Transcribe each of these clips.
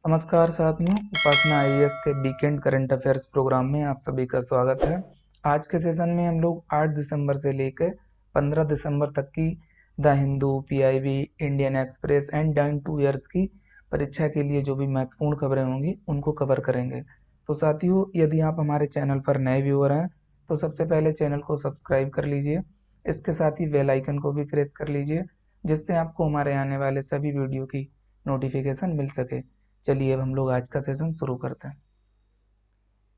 नमस्कार साथियों, उपासना आईएएस के वीकेंड करंट अफेयर्स प्रोग्राम में आप सभी का स्वागत है। आज के सेशन में हम लोग 8 दिसंबर से लेकर 15 दिसंबर तक की the Hindu, PIB, Indian Express and down to earth की परीक्षा के लिए जो भी महत्वपूर्ण खबरें होंगी उनको कवर करेंगे। तो साथियों, यदि आप हमारे चैनल पर नए व्यूअर हैं तो सबसे पहले चैनल को सब्सक्राइब कर लीजिए। इसके साथ ही बेल आइकन को भी प्रेस कर लीजिए, जिससे आपको हमारे आने वाले सभी वीडियो की नोटिफिकेशन मिल सके। चलिए अब हम लोग आज का सेशन शुरू करते हैं।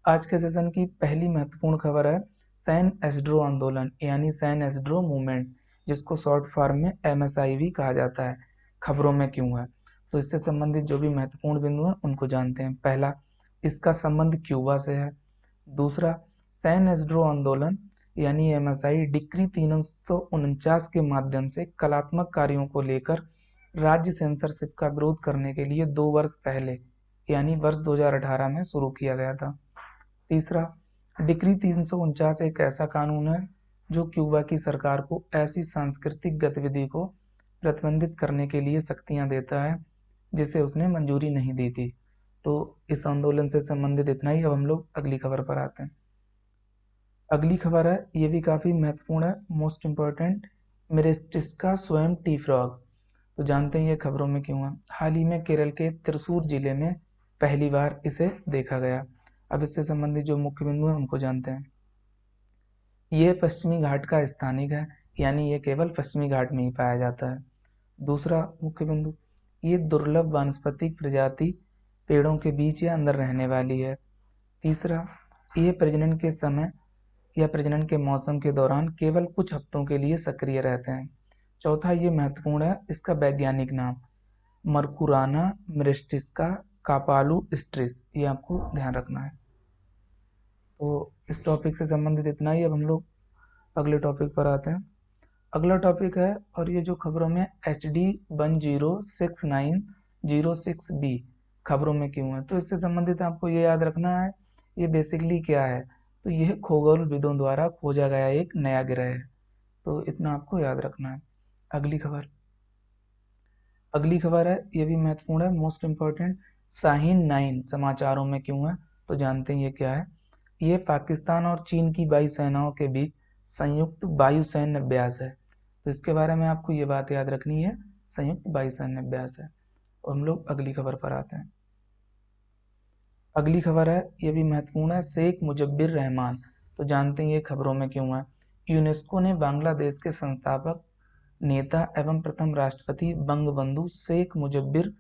आज के सेशन की पहली महत्वपूर्ण खबर है सैन एस्ड्रो आंदोलन यानी सैन एस्ड्रो मूवमेंट, जिसको शॉर्ट फॉर्म में एमएसआईवी कहा जाता है। खबरों में क्यों है, तो इससे संबंधित जो भी महत्वपूर्ण बिंदु हैं उनको जानते हैं। पहला, इसका संबंध क्यूबा से है। दूसरा, सैन एस्ड्रो आंदोलन यानी एमएसआई डिक्री 349 के माध्यम से कलात्मक कार्यों को लेकर राज्य सेंसरशिप का विरोध करने के लिए 2 वर्ष पहले यानी वर्ष 2018 में शुरू किया गया था। तीसरा, डिक्री 349 एक ऐसा कानून है जो क्यूबा की सरकार को ऐसी सांस्कृतिक गतिविधि को प्रतिबंधित करने के लिए शक्तियां देता है जिसे उसने मंजूरी नहीं दी थी। तो इस आंदोलन से संबंधित इतना ही। अब हम लोग अगली खबर पर आते हैं। अगली खबर है, ये भी काफी महत्वपूर्ण है, मोस्ट इम्पोर्टेंट, मेरिस्टिका स्वयं टी फ्रॉग। तो जानते हैं ये खबरों में क्यों है। हाल ही में केरल के त्रिशूर जिले में पहली बार इसे देखा गया। अब इससे संबंधित जो मुख्य बिंदु हैं उनको जानते हैं। ये पश्चिमी घाट का स्थानिक है, यानी ये केवल पश्चिमी घाट में ही पाया जाता है। दूसरा मुख्य बिंदु, ये दुर्लभ वानस्पतिक प्रजाति पेड़ों के बीच या अंदर रहने वाली है। तीसरा, ये प्रजनन के समय या प्रजनन के मौसम के दौरान केवल कुछ हफ्तों के लिए सक्रिय रहते हैं। चौथा, ये महत्वपूर्ण है, इसका वैज्ञानिक नाम मर्कुराना मिरिस्टिका कापालू स्ट्रिस, ये आपको ध्यान रखना है। तो इस टॉपिक से संबंधित इतना ही। अब हम लोग अगले टॉपिक पर आते हैं। अगला टॉपिक है, और ये जो खबरों में HD106906B खबरों में क्यों है, तो इससे संबंधित आपको ये याद रखना है ये बेसिकली क्या है। तो यह खगोलविदों द्वारा खोजा गया एक नया ग्रह है, तो इतना आपको याद रखना है। अगली खबर है, ये भी महत्वपूर्ण है, मोस्ट इम्पोर्टेंट, शाहीन 9 समाचारों में क्यों है, तो जानते हैं ये क्या है। ये पाकिस्तान और चीन की वायुसेनाओं के बीच संयुक्त वायुसैन्य अभ्यास है। तो इसके बारे में आपको ये बात याद रखनी है, संयुक्त वायुसैन्य अभ्यास है। और हम लोग अगली खबर पर आते हैं। अगली खबर है, ये भी महत्वपूर्ण है, शेख मुजब्बिर रहमान। तो जानते हैं ये खबरों में क्यों है। यूनेस्को ने बांग्लादेश के संस्थापक नेता एवं प्रथम राष्ट्रपति बंगबंधु शेख मुजब्बिर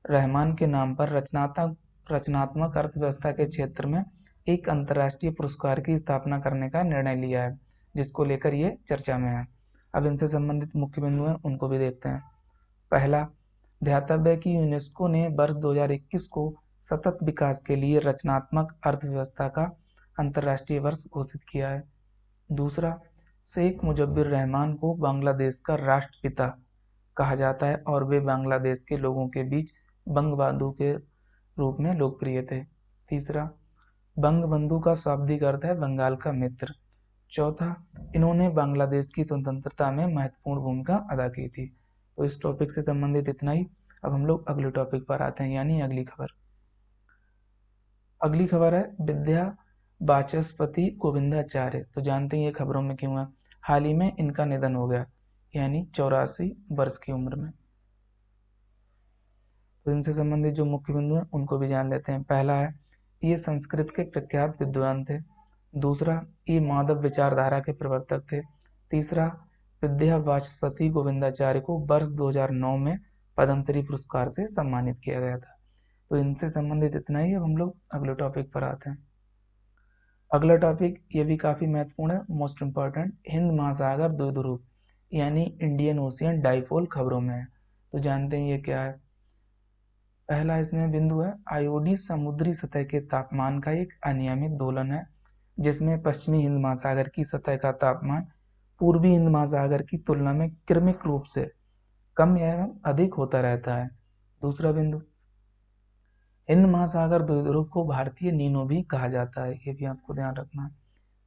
रहमान के नाम पर रचनात्मक अर्थव्यवस्था के क्षेत्र में एक अंतर्राष्ट्रीय पुरस्कार की स्थापना करने का निर्णय लिया है, जिसको लेकर ये चर्चा में है। अब इनसे संबंधित मुख्य बिंदु हैं उनको भी देखते हैं। पहला, ध्यातव्य कि यूनेस्को ने वर्ष 2021 को सतत विकास के लिए रचनात्मक अर्थव्यवस्था का अंतर्राष्ट्रीय वर्ष घोषित किया है। दूसरा, शेख मुजब्बिर रहमान को बांग्लादेश का राष्ट्रपिता कहा जाता है और वे बांग्लादेश के लोगों के बीच बंगबंधु के रूप में लोकप्रिय थे। तीसरा, बंगबंधु का शाब्दिक अर्थ है बंगाल का मित्र। चौथा, इन्होंने बांग्लादेश की स्वतंत्रता में महत्वपूर्ण भूमिका अदा की थी। तो इस टॉपिक से संबंधित इतना ही। अब हम लोग अगले टॉपिक पर आते हैं, यानी अगली खबर। अगली खबर है विद्या वाचस्पति गोविंदाचार्य। तो जानते हैं ये खबरों में क्यों है। हाल ही में इनका निधन हो गया, यानी 84 वर्ष की उम्र में। तो इनसे संबंधित जो मुख्य बिंदु हैं उनको भी जान लेते हैं। पहला है, ये संस्कृत के प्रख्यात विद्वान थे। दूसरा, ये माधव विचारधारा के प्रवर्तक थे। तीसरा, विद्या वाचस्पति गोविंदाचार्य को वर्ष 2009 में पद्मश्री पुरस्कार से सम्मानित किया गया था। तो इनसे संबंधित इतना ही। अब हम लोग अगले टॉपिक पर आते हैं। अगला टॉपिक ये भी काफी महत्वपूर्ण है, मोस्ट इम्पोर्टेंट, हिंद महासागर द्विध्रुव यानी इंडियन ओशियन डाइपोल खबरों में है। तो जानते हैं ये क्या है। पहला इसमें बिंदु है, आयोडी समुद्री सतह के तापमान का एक अनियमित दोलन है, जिसमें पश्चिमी हिंद महासागर की सतह का तापमान पूर्वी हिंद महासागर की तुलना में क्रमिक रूप से कम एवं अधिक होता रहता है। दूसरा बिंदु, हिंद महासागर द्विध्रुव को भारतीय नीनो भी कहा जाता है, ये भी आपको ध्यान रखना है।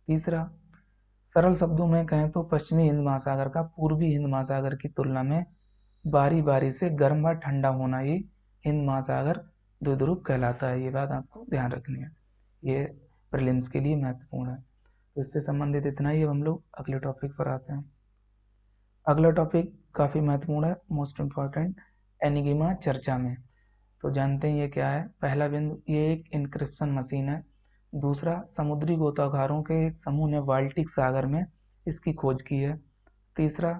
तीसरा, सरल शब्दों में कहें तो पश्चिमी हिंद महासागर का पूर्वी हिंद महासागर की तुलना में बारी बारी से गर्म व ठंडा होना ही हिंद महासागर द्विध्रुव कहलाता है। ये बात आपको ध्यान रखनी है, ये प्रीलिम्स के लिए महत्वपूर्ण है। तो इससे संबंधित इतना ही। अब हम लोग अगले टॉपिक पर आते हैं। अगला टॉपिक काफ़ी महत्वपूर्ण है, मोस्ट इम्पॉर्टेंट, एनिग्मा चर्चा में। तो जानते हैं ये क्या है। पहला बिंदु, ये एक इंक्रिप्शन मशीन है। दूसरा, समुद्री गोताखोरों के एक समूह ने बाल्टिक सागर में इसकी खोज की है। तीसरा,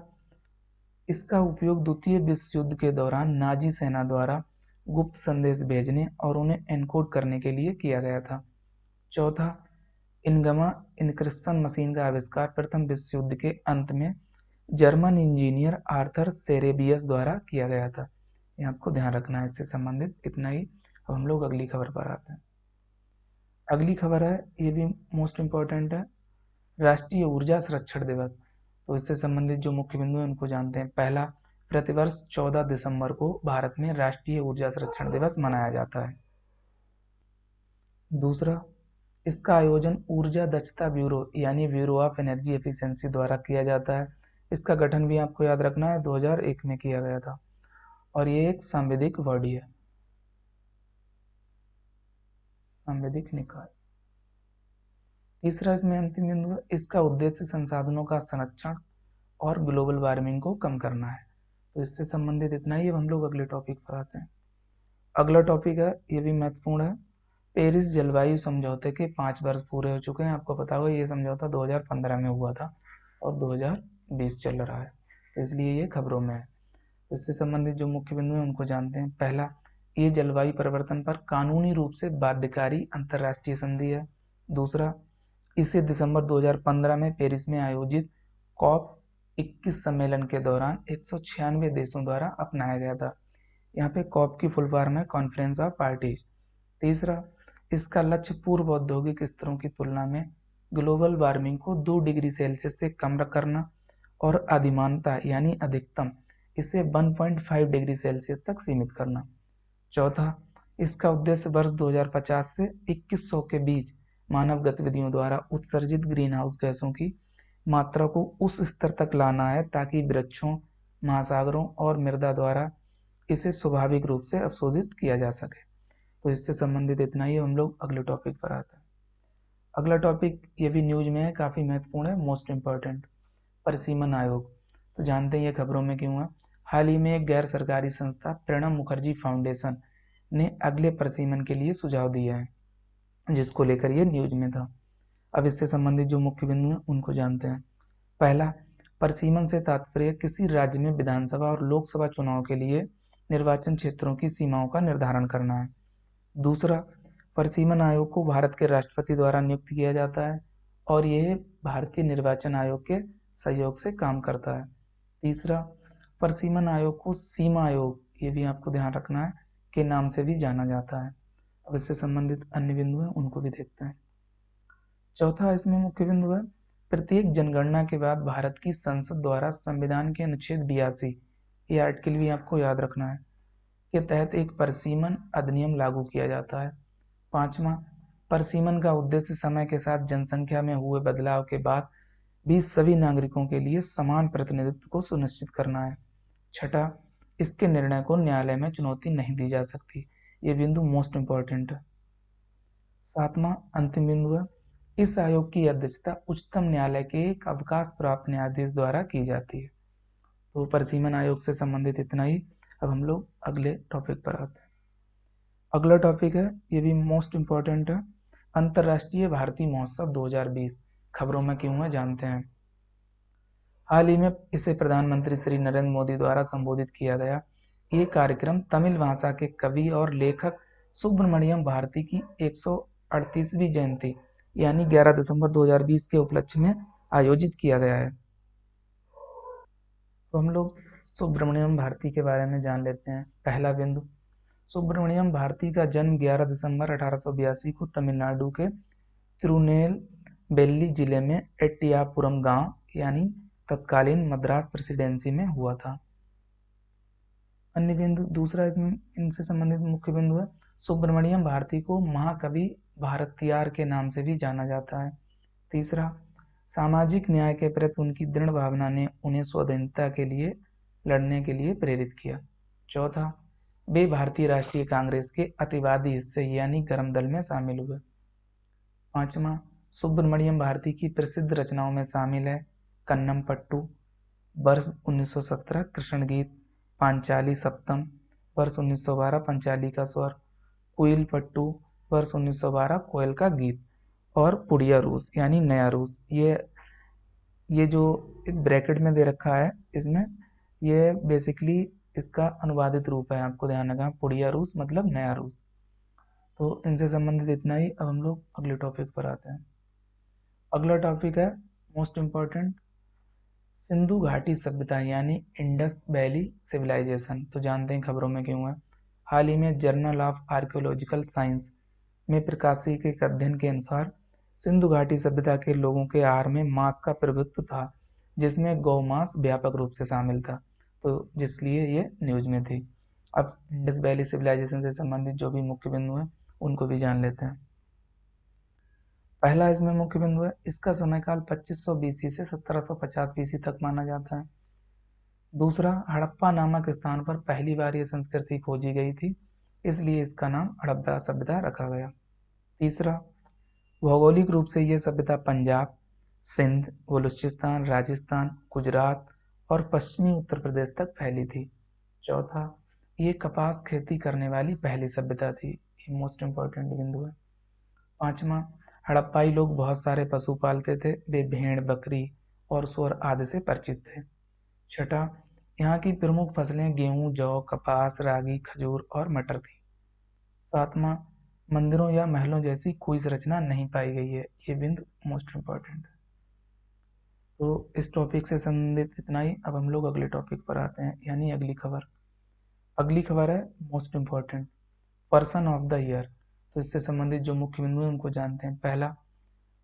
इसका उपयोग द्वितीय विश्व युद्ध के दौरान नाजी सेना द्वारा गुप्त संदेश भेजने और उन्हें एनकोड करने के लिए किया गया था। चौथा, एनिग्मा इंक्रिप्शन मशीन का आविष्कार प्रथम विश्व युद्ध के अंत में जर्मन इंजीनियर आर्थर सेरेबियस द्वारा किया गया था। ये आपको ध्यान रखना है। इससे संबंधित इतना ही। अब हम लोग अगली खबर पर आते हैं। अगली खबर है, ये भी मोस्ट इम्पोर्टेंट है, राष्ट्रीय ऊर्जा संरक्षण दिवस। तो इससे संबंधित जो मुख्य बिंदु है उनको जानते हैं। पहला, प्रतिवर्ष 14 दिसंबर को भारत में राष्ट्रीय ऊर्जा संरक्षण दिवस मनाया जाता है। दूसरा, इसका आयोजन ऊर्जा दक्षता ब्यूरो यानी ब्यूरो ऑफ एनर्जी एफिशिएंसी द्वारा किया जाता है। इसका गठन भी आपको याद रखना है, 2001 में किया गया था और ये एक सांविधिक बॉडी है, सांविधिक निकाय। तीसरा, इसमें अंतिम बिंदु है, इसका उद्देश्य संसाधनों का संरक्षण और ग्लोबल वार्मिंग को कम करना है। तो इससे संबंधित इतना ही। अब हम लोग अगले टॉपिक पर आते हैं। अगला टॉपिक है, ये भी महत्वपूर्ण है, पेरिस जलवायु समझौते के 5 वर्ष पूरे हो चुके हैं। आपको पता होगा ये समझौता 2015 में हुआ था और 2020 चल रहा है, तो इसलिए ये खबरों में है। इससे संबंधित जो मुख्य बिंदु हैं उनको जानते हैं। पहला, ये जलवायु परिवर्तन पर कानूनी रूप से बाध्यकारी अंतर्राष्ट्रीय संधि है। दूसरा, इसे दिसंबर 2015 में पेरिस में आयोजित कॉप 21 सम्मेलन के दौरान 196 देशों द्वारा अपनाया गया था। यहाँ पे कॉप की फुल फॉर्म है कॉन्फ्रेंस ऑफ पार्टीज। तीसरा, इसका लक्ष्य पूर्व औद्योगिक स्तरों की तुलना में ग्लोबल वार्मिंग को 2 डिग्री सेल्सियस से कम करना और अधिमानता यानी अधिकतम इसे 1.5 डिग्री सेल्सियस तक सीमित करना। चौथा, इसका उद्देश्य वर्ष 2050 से 2100 के बीच मानव गतिविधियों द्वारा उत्सर्जित ग्रीन हाउस गैसों की मात्रा को उस स्तर तक लाना है ताकि वृक्षों, महासागरों और मृदा द्वारा इसे स्वाभाविक रूप से अवशोषित किया जा सके। तो इससे संबंधित इतना ही। हम लोग अगले टॉपिक पर आते हैं। अगला टॉपिक ये भी न्यूज में है, काफी महत्वपूर्ण है, मोस्ट इम्पोर्टेंट, परिसीमन आयोग। तो जानते हैं ये खबरों में क्यों है। हाल ही में एक गैर सरकारी संस्था प्रणब मुखर्जी फाउंडेशन ने अगले परिसीमन के लिए सुझाव दिया है, जिसको लेकर ये न्यूज में था। अब इससे संबंधित जो मुख्य बिंदु हैं उनको जानते हैं। पहला, परिसीमन से तात्पर्य किसी राज्य में विधानसभा और लोकसभा चुनाव के लिए निर्वाचन क्षेत्रों की सीमाओं का निर्धारण करना है। दूसरा, परिसीमन आयोग को भारत के राष्ट्रपति द्वारा नियुक्त किया जाता है और यह भारतीय निर्वाचन आयोग के सहयोग से काम करता है। तीसरा, परिसीमन आयोग को सीमा आयोग, ये भी आपको ध्यान रखना है, के नाम से भी जाना जाता है। अब इससे संबंधित अन्य बिंदु हैं उनको भी देखते हैं। चौथा, इसमें मुख्य बिंदु है, प्रत्येक जनगणना के बाद भारत की संसद द्वारा संविधान के अनुच्छेद 82, ये आर्टिकल भी आपको याद रखना है, के तहत एक परिसीमन अधिनियम लागू किया जाता है। पांचवा, परिसीमन का उद्देश्य समय के साथ जनसंख्या में हुए बदलाव के बाद भी सभी नागरिकों के लिए समान प्रतिनिधित्व को सुनिश्चित करना है। छठा, इसके निर्णय को न्यायालय में चुनौती नहीं दी जा सकती। ये बिंदु मोस्ट इंपॉर्टेंट है। सातवां, अंतिम बिंदु है, इस आयोग की अध्यक्षता उच्चतम न्यायालय के एक अवकाश प्राप्त न्यायाधीश द्वारा की जाती है। तो परिसीमन आयोग से संबंधित इतना ही। अब हम लोग अगले टॉपिक पर आते हैं। अगला टॉपिक है, ये भी मोस्ट इम्पोर्टेंट है, अंतर्राष्ट्रीय भारती महोत्सव 2020। खबरों में क्यों है जानते हैं। हाल ही में इसे प्रधानमंत्री श्री नरेंद्र मोदी द्वारा संबोधित किया गया। ये कार्यक्रम तमिल भाषा के कवि और लेखक सुब्रमण्यम भारती की 138वीं जयंती यानी 11 दिसंबर 2020 के उपलक्ष्य में आयोजित किया गया है। तो हम लोग सुब्रमण्यम भारती के बारे में जान लेते हैं। पहला बिंदु, सुब्रमण्यम भारती का जन्म 11 दिसंबर 1882 को तमिलनाडु के तिरुनेलवेली जिले में एट्टियापुरम गांव यानी तत्कालीन मद्रास प्रेसिडेंसी में हुआ था। अन्य बिंदु, दूसरा इसमें इनसे संबंधित मुख्य बिंदु है, सुब्रमण्यम भारती को महाकवि भारतियार के नाम से भी जाना जाता है। तीसरा, सामाजिक न्याय के प्रति उनकी दृढ़ भावना ने उन्हें स्वाधीनता के लिए लड़ने के लिए प्रेरित किया। चौथा, वे भारतीय राष्ट्रीय कांग्रेस के अतिवादी हिस्से यानी गर्म दल में शामिल हुए। पांचवा, सुब्रमण्यम भारती की प्रसिद्ध रचनाओं में शामिल है कन्नम पट्टू वर्ष 1917, कृष्ण गीत, पांचाली सप्तम वर्ष 1912 पंचाली का स्वर, कुइल पट्टू वर्ष 1912 कोयल का गीत, और पुड़िया रूस यानी नया रूस। ये जो ब्रैकेट में दे रखा है इसमें, ये बेसिकली इसका अनुवादित रूप है, आपको ध्यान रखना, पुड़िया रूस मतलब नया रूस। तो इनसे संबंधित इतना ही। अब हम लोग अगले टॉपिक पर आते हैं। अगला टॉपिक है मोस्ट इम्पोर्टेंट, सिंधु घाटी सभ्यता यानी इंडस वैली सिविलाइजेशन। तो जानते हैं खबरों में क्यों है। हाल ही में जर्नल ऑफ आर्कियोलॉजिकल साइंस में प्रकाशित एक अध्ययन के अनुसार सिंधु घाटी सभ्यता के लोगों के आहार में मांस का प्रभुत्व था, जिसमें गौ मांस व्यापक रूप से शामिल था, तो जिसलिए ये न्यूज में थी। अब इंडस वैली सिविलाइजेशन से संबंधित जो भी मुख्य बिंदु है उनको भी जान लेते हैं। पहला इसमें मुख्य बिंदु है, इसका समयकाल 2500 बीसी से 1750 बीसी तक माना जाता है। दूसरा, हड़प्पा नामक स्थान पर पहली बार यह संस्कृति खोजी गई थी, इसलिए इसका नाम हड़प्पा सभ्यता रखा गया। तीसरा, भौगोलिक रूप से यह सभ्यता पंजाब, सिंध, बलूचिस्तान, राजस्थान, गुजरात और पश्चिमी उत्तर प्रदेश तक फैली थी। चौथा, ये कपास खेती करने वाली पहली सभ्यता थी। ये मोस्ट इंपॉर्टेंट बिंदु है। पांचवा, हड़प्पाई लोग बहुत सारे पशु पालते थे, वे भेड़, बकरी और सूअर आदि से परिचित थे। छठा, यहाँ की प्रमुख फसलें गेहूं, जौ, कपास, रागी, खजूर और मटर थी। सातवां, मंदिरों या महलों जैसी कोई संरचना नहीं पाई गई है। ये बिंदु मोस्ट इंपॉर्टेंट है। तो इस टॉपिक से संबंधित इतना ही। अब हम लोग अगले टॉपिक पर आते हैं, यानी अगली खबर। अगली खबर है most important, person of the year. तो इससे संबंधित जो मुख्य बिंदु है उनको जानते हैं। पहला,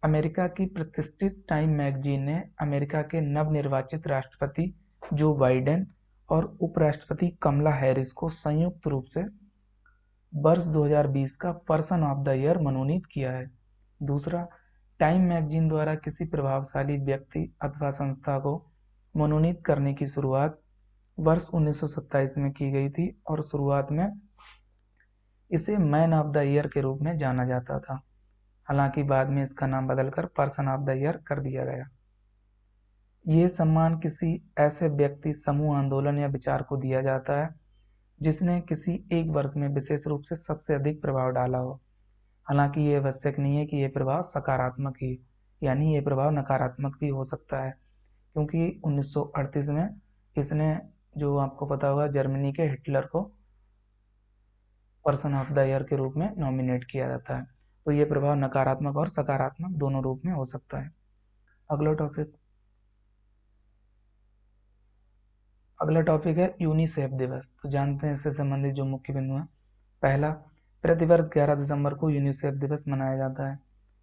अमेरिका की प्रतिष्ठित टाइम मैगजीन ने अमेरिका के नवनिर्वाचित राष्ट्रपति जो बाइडेन और उपराष्ट्रपति कमला हैरिस को संयुक्त रूप से वर्ष 2020 का पर्सन ऑफ द ईयर मनोनीत किया है। दूसरा, टाइम मैगजीन द्वारा किसी प्रभावशाली व्यक्ति अथवा संस्था को मनोनीत करने की शुरुआत वर्ष 1927 में की गई थी और शुरुआत में इसे मैन ऑफ द ईयर के रूप में जाना जाता था। हालांकि बाद में इसका नाम बदलकर पर्सन ऑफ द ईयर कर दिया गया। यह सम्मान किसी ऐसे व्यक्ति, समूह, आंदोलन या विचार को दिया जाता है जिसने किसी एक वर्ष में विशेष रूप से सबसे अधिक प्रभाव डाला हो। हालांकि ये आवश्यक नहीं है कि यह प्रभाव सकारात्मक ही, यानी ये प्रभाव नकारात्मक भी हो सकता है, क्योंकि 1938 में इसने, जो आपको पता होगा, जर्मनी के हिटलर को पर्सन ऑफ द ईयर के रूप में नॉमिनेट किया जाता है। तो ये प्रभाव नकारात्मक और सकारात्मक दोनों रूप में हो सकता है। अगला टॉपिक है यूनिसेफ दिवस। तो जानते हैं इससे संबंधित जो मुख्य बिंदु है। पहला, प्रतिवर्ष 11 दिसंबर को यूनिसेफ दिवस मनाया जाता है।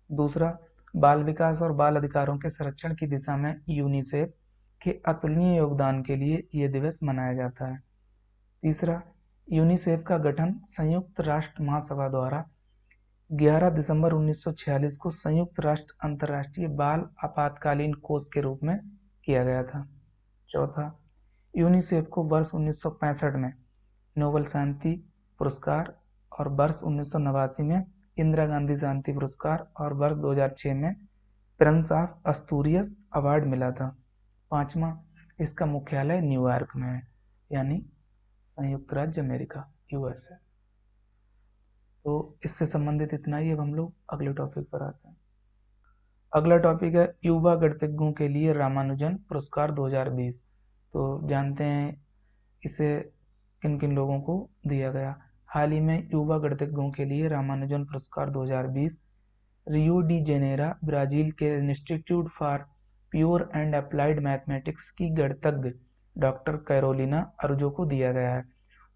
दूसरा, बाल विकास और बाल अधिकारों के संरक्षण की दिशा में यूनिसेफ के अतुलनीय योगदान के लिए यह दिवस मनाया जाता है। तीसरा, यूनिसेफ का गठन संयुक्त राष्ट्र महासभा द्वारा 11 दिसंबर 1946 को संयुक्त राष्ट्र अंतर्राष्ट्रीय बाल आपातकालीन कोष के रूप में किया गया था। चौथा, यूनिसेफ को वर्ष 1965 में नोबेल शांति पुरस्कार और वर्ष 1989 में इंदिरा गांधी शांति पुरस्कार और वर्ष 2006 में प्रिंस ऑफ अस्तूरियस अवार्ड मिला था। पांचवा, इसका मुख्यालय न्यूयॉर्क में है, यानी संयुक्त राज्य अमेरिका, यूएसए। तो इससे संबंधित इतना ही। अब हम लोग अगले टॉपिक पर आते हैं। अगला टॉपिक है युवा गणितज्ञों के लिए रामानुजन पुरस्कार 2020। तो जानते हैं इसे किन किन लोगों को दिया गया। हाल ही में युवा गणितज्ञों के लिए रामानुजन पुरस्कार 2020 रियो डी जेनेरो, ब्राजील के institute for pure and applied mathematics की गणितज्ञ डॉक्टर कैरोलिना अरुजो को दिया गया है।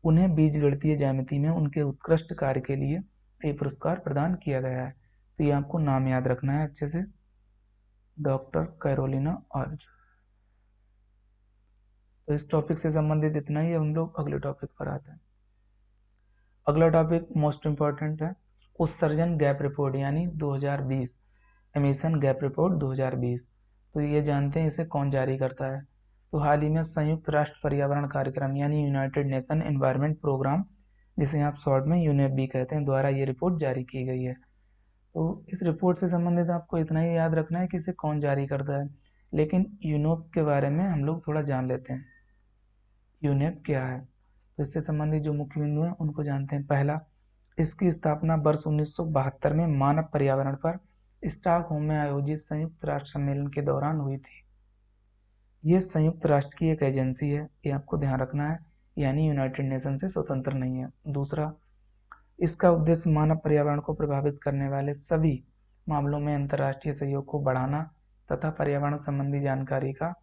उन्हें बीजगणितीय ज्यामिति में उनके उत्कृष्ट कार्य के लिए ये पुरस्कार प्रदान किया गया है। तो ये आपको नाम याद रखना है अच्छे से, डॉक्टर कैरोलिना अरुजो। तो इस टॉपिक से संबंधित इतना ही। हम लोग अगले टॉपिक पर आते हैं। अगला टॉपिक मोस्ट इंपॉर्टेंट है, उत्सर्जन गैप रिपोर्ट यानी 2020, एमिशन गैप रिपोर्ट 2020। तो ये जानते हैं इसे कौन जारी करता है। तो हाल ही में संयुक्त राष्ट्र पर्यावरण कार्यक्रम यानी यूनाइटेड नेशन एनवायरनमेंट प्रोग्राम जिसे आप शॉर्ट में यूनेप भी कहते हैं, द्वारा ये रिपोर्ट जारी की गई है। तो इस रिपोर्ट से संबंधित आपको इतना ही याद रखना है कि इसे कौन जारी करता है, लेकिन यूनेप के बारे में हम लोग थोड़ा जान लेते हैं। यूनेप क्या है, तो इससे संबंधित जो मुख्य बिंदु हैं उनको जानते हैं। पहला, इसकी स्थापना वर्ष 1972 में मानव पर्यावरण पर स्टॉकहोम में आयोजित संयुक्त राष्ट्र सम्मेलन के दौरान हुई थी। ये संयुक्त राष्ट्र की एक एजेंसी है, ये आपको ध्यान रखना है, यानी यूनाइटेड नेशन से स्वतंत्र नहीं है। दूसरा, इसका उद्देश्य मानव पर्यावरण को प्रभावित करने वाले सभी मामलों में अंतर्राष्ट्रीय सहयोग को बढ़ाना तथा पर्यावरण संबंधी जानकारी का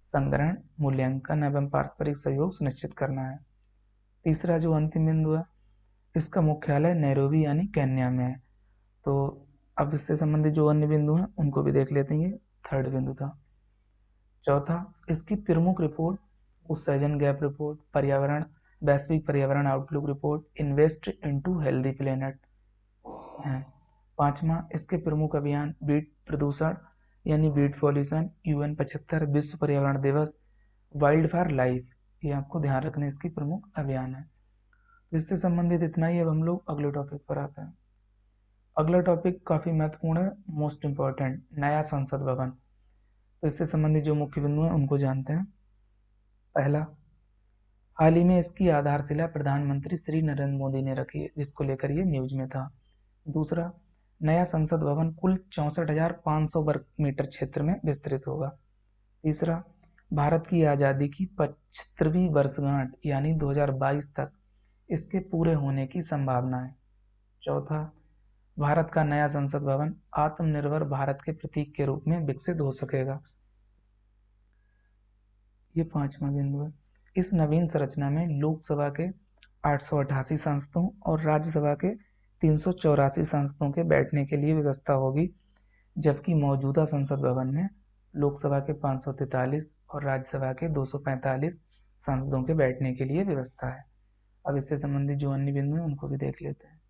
संग्रहण, मूल्यांकन एवं पारस्परिक सहयोग सुनिश्चित करना है। तीसरा जो अंतिम बिंदु है, इसका मुख्यालय नैरोबी यानी केन्या में है। तो अब इससे संबंधित जो अन्य बिंदु हैं उनको भी देख लेते हैं। ये थर्ड बिंदु था। चौथा, इसकी प्रमुख रिपोर्ट उत्सर्जन गैप रिपोर्ट, पर्यावरण वैश्विक पर्यावरण outlook report, invest into healthy planet है। पांचवा, इसके प्रमुख अभियान बीट प्रदूषण यानी बीट पॉल्यूशन, UN 75, विश्व पर्यावरण दिवस, वाइल्ड फॉर लाइफ, ये आपको ध्यान रखने इसकी प्रमुख अभियान है। इससे संबंधित इतना ही। अब हम लोग अगले टॉपिक पर आते हैं। अगला टॉपिक काफी महत्वपूर्ण है, मोस्ट इंपॉर्टेंट, नया संसद भवन। तो इससे संबंधित जो मुख्य बिंदु हैं उनको जानते हैं। पहला, हाल ही में इसकी आधारशिला प्रधानमंत्री श्री नरेंद्र मोदी ने रखी है, जिसको लेकर ये न्यूज में था। दूसरा, नया संसद भवन कुल 64,500 वर्ग मीटर क्षेत्र में विस्तृत होगा। तीसरा, भारत की आजादी की 75वीं वर्षगांठ यानी 2022 तक इसके पूरे होने की संभावना है। चौथा, भारत का नया संसद भवन आत्मनिर्भर भारत के प्रतीक के रूप में विकसित हो सकेगा। ये पांचवा बिंदु है। इस नवीन संरचना में लोकसभा के 888 सांसदों और राज्यसभा के 384 सांसदों के बैठने के लिए व्यवस्था होगी, जबकि मौजूदा संसद भवन में लोकसभा के 543 और राज्यसभा के 245 सांसदों के बैठने के लिए व्यवस्था है। अब इससे संबंधित जो अन्य बिंदु हैं उनको भी देख लेते हैं।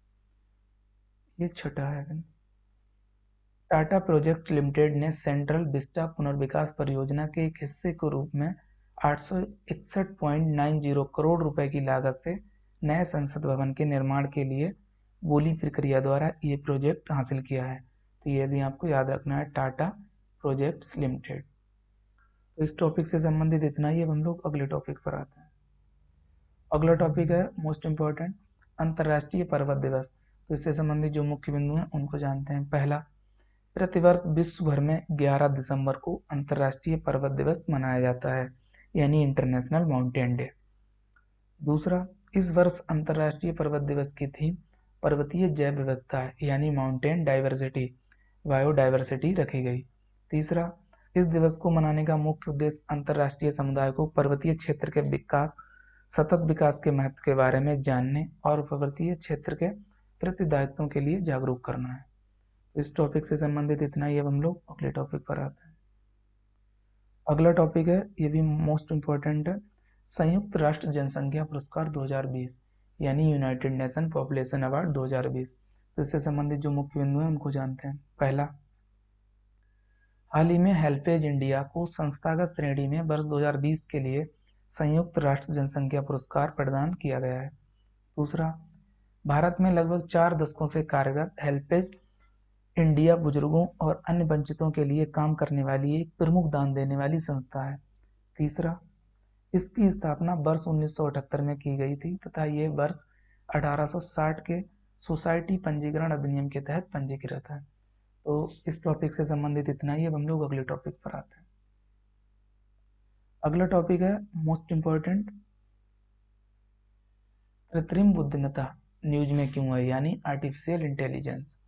ये छठा है। टाटा प्रोजेक्ट लिमिटेड ने सेंट्रल विस्टा पुनर्विकास परियोजना के एक हिस्से के रूप में 861.90 करोड़ रुपए की लागत से नए संसद भवन के निर्माण के लिए बोली प्रक्रिया द्वारा ये प्रोजेक्ट हासिल किया है। तो ये भी आपको याद रखना है, टाटा प्रोजेक्ट्स लिमिटेड। तो इस टॉपिक से संबंधित इतना ही। अब हम लोग अगले टॉपिक पर आते हैं। अगला टॉपिक है मोस्ट इंपॉर्टेंट, अंतर्राष्ट्रीय पर्वत दिवस। तो इससे संबंधित जो मुख्य बिंदु हैं उनको जानते हैं। पहला, प्रतिवर्ष विश्व भर में 11 दिसंबर को अंतर्राष्ट्रीय पर्वत दिवस मनाया जाता है, यानी इंटरनेशनल माउंटेन डे। दूसरा, इस वर्ष अंतर्राष्ट्रीय पर्वत दिवस की थीम पर्वतीय जैव विविधता यानी माउंटेन डाइवर्सिटी, बायोडाइवर्सिटी रखी गई। तीसरा, इस दिवस को मनाने का मुख्य उद्देश्य अंतर्राष्ट्रीय समुदाय को पर्वतीय क्षेत्र के विकास, सतत विकास के महत्व के बारे में जानने और पर्वतीय क्षेत्र के प्रति दायित्वों के लिए जागरूक करना है। इस टॉपिक से संबंधित इतना ही। अब हम लोग अगले टॉपिक पर आते हैं। अगला टॉपिक है, ये भी मोस्ट इंपॉर्टेंट है, संयुक्त राष्ट्र जनसंख्या पुरस्कार 2020 यानी यूनाइटेड नेशन पॉपुलेशन अवार्ड 2020। तो इससे संबंधित जो मुख्य बिंदु हैं उनको जानते हैं। पहला, हाल ही में हेल्पेज इंडिया को संस्थागत श्रेणी में वर्ष 2020 के लिए संयुक्त राष्ट्र जनसंख्या पुरस्कार प्रदान किया गया है। दूसरा, भारत में लगभग 4 दशकों से कार्यरत हेल्पेज इंडिया बुजुर्गों और अन्य वंचितों के लिए काम करने वाली एक प्रमुख दान देने वाली संस्था है। तीसरा, इसकी स्थापना वर्ष 1978 में की गई थी तथा ये वर्ष 1860 के सोसाइटी पंजीकरण अधिनियम के तहत पंजीकृत है। तो इस टॉपिक से संबंधित इतना ही। अब हम लोग अगले टॉपिक पर आते हैं। अगला टॉपिक है मोस्ट इंपॉर्टेंट, कृत्रिम बुद्धिमत्ता न्यूज में क्यों है, यानी आर्टिफिशियल इंटेलिजेंस।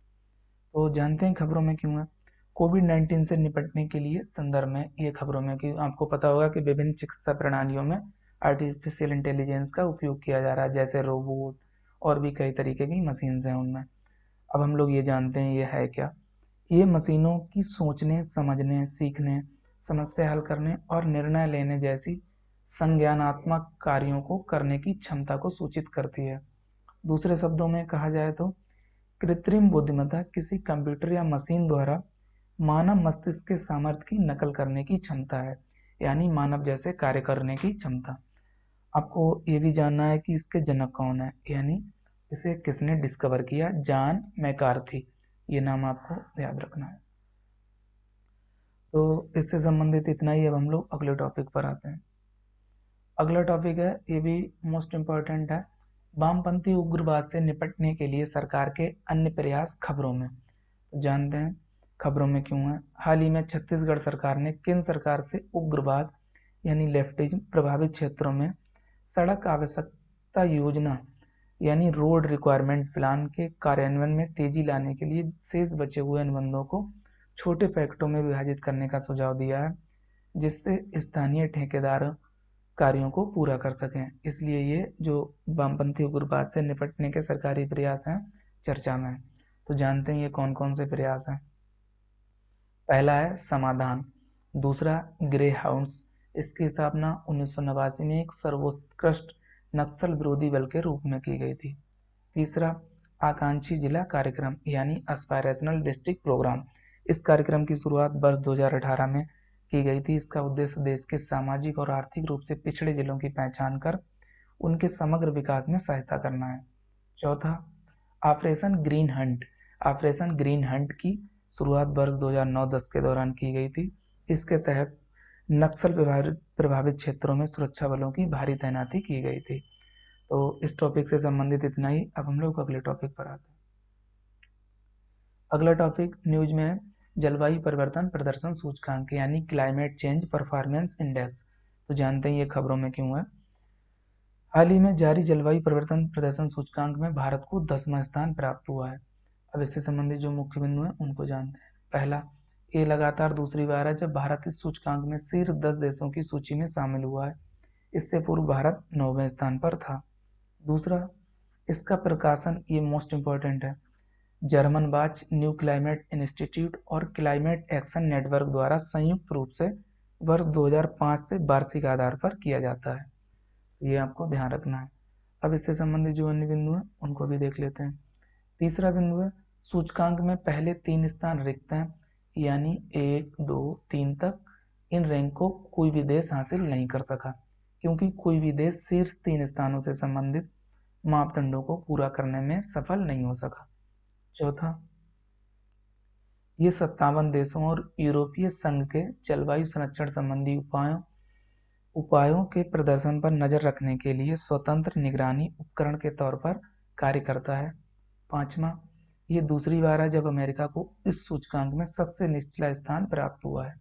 तो जानते हैं खबरों में क्यों है। कोविड-19 से निपटने के लिए संदर्भ में ये खबरों में कि आपको पता होगा कि विभिन्न चिकित्सा प्रणालियों में आर्टिफिशियल इंटेलिजेंस का उपयोग किया जा रहा है, जैसे रोबोट और भी कई तरीके की मशीन्स हैं उनमें। अब हम लोग ये जानते हैं ये है क्या। ये मशीनों की सोचने, समझने, सीखने, समस्या हल करने और निर्णय लेने जैसी संज्ञानात्मक कार्यों को करने की क्षमता को सूचित करती है। दूसरे शब्दों में कहा जाए तो कृत्रिम बुद्धिमत्ता किसी कंप्यूटर या मशीन द्वारा मानव मस्तिष्क के सामर्थ्य की नकल करने की क्षमता है, यानी मानव जैसे कार्य करने की क्षमता। आपको ये भी जानना है कि इसके जनक कौन है, यानी इसे किसने डिस्कवर किया, जॉन मैकार्थी, ये नाम आपको याद रखना है। तो इससे संबंधित इतना ही। अब हम लोग अगले टॉपिक पर आते हैं। अगला टॉपिक है, ये भी मोस्ट इम्पोर्टेंट है, वामपंथी उग्रवाद से निपटने के लिए सरकार के अन्य प्रयास खबरों में। तो जानते हैं खबरों में क्यों है। हाल ही में छत्तीसगढ़ सरकार ने केंद्र सरकार से उग्रवाद यानी लेफ्टिज्म प्रभावित क्षेत्रों में सड़क आवश्यकता योजना यानी रोड रिक्वायरमेंट प्लान के कार्यान्वयन में तेजी लाने के लिए शेष बचे हुए अनुबंधों को छोटे पैकेटों में विभाजित करने का सुझाव दिया है, जिससे स्थानीय ठेकेदार कार्यों को पूरा कर सकें। इसलिए ये जो वामपंथी उग्रवाद से निपटने के सरकारी प्रयास हैं चर्चा में। तो जानते हैं ये कौन कौन से प्रयास हैं। पहला है समाधान, दूसरा ग्रे हाउंड्स, इसकी स्थापना 1989 में एक सर्वोत्कृष्ट नक्सल विरोधी बल के रूप में की गई थी। तीसरा आकांक्षी जिला कार्यक्रम यानी एस्पायरेशनल डिस्ट्रिक्ट प्रोग्राम, इस कार्यक्रम की शुरुआत वर्ष 2018 में की गई थी। इसका उद्देश्य देश के सामाजिक और आर्थिक रूप से पिछड़े जिलों की पहचान कर उनके समग्र विकास में सहायता करना है। चौथा operation green Hunt, operation green Hunt की शुरुआत वर्ष 2009-10 के दौरान की गई थी। इसके तहत नक्सल प्रभावित क्षेत्रों में सुरक्षा बलों की भारी तैनाती की गई थी। तो इस टॉपिक से संबंधित इतना ही। अब हम लोग अगले टॉपिक पर आते हैं। अगला टॉपिक न्यूज में है जलवायु परिवर्तन प्रदर्शन सूचकांक यानी क्लाइमेट चेंज परफॉर्मेंस इंडेक्स। तो जानते हैं ये खबरों में क्यों है। हाल ही में जारी जलवायु परिवर्तन प्रदर्शन सूचकांक में भारत को 10वां स्थान प्राप्त हुआ है। अब इससे संबंधित जो मुख्य बिंदु हैं उनको जानते हैं। पहला, ये लगातार दूसरी बार है जब भारत इस सूचकांक में शीर्ष 10 देशों की सूची में शामिल हुआ है। इससे पूर्व भारत 9वें स्थान पर था। दूसरा, इसका प्रकाशन ये मोस्ट इम्पोर्टेंट है, German watch, new climate institute और क्लाइमेट एक्शन नेटवर्क द्वारा संयुक्त रूप से वर्ष 2005 से वार्षिक आधार पर किया जाता है। ये आपको ध्यान रखना है। अब इससे संबंधित जो अन्य बिंदु हैं उनको भी देख लेते हैं। तीसरा बिंदु है सूचकांक में पहले 3 स्थान रिक्त हैं, यानी 1, 2, 3 तक इन रैंक को कोई भी देश हासिल नहीं कर सका, क्योंकि कोई भी देश शीर्ष 3 स्थानों से संबंधित मापदंडों को पूरा करने में सफल नहीं हो सका। चौथा, ये 57 देशों और यूरोपीय संघ के जलवायु संरक्षण संबंधी उपायों के प्रदर्शन पर नजर रखने के लिए स्वतंत्र निगरानी उपकरण के तौर पर कार्य करता है। पांचवा, ये दूसरी बार है जब अमेरिका को इस सूचकांक में सबसे निचला स्थान प्राप्त हुआ है।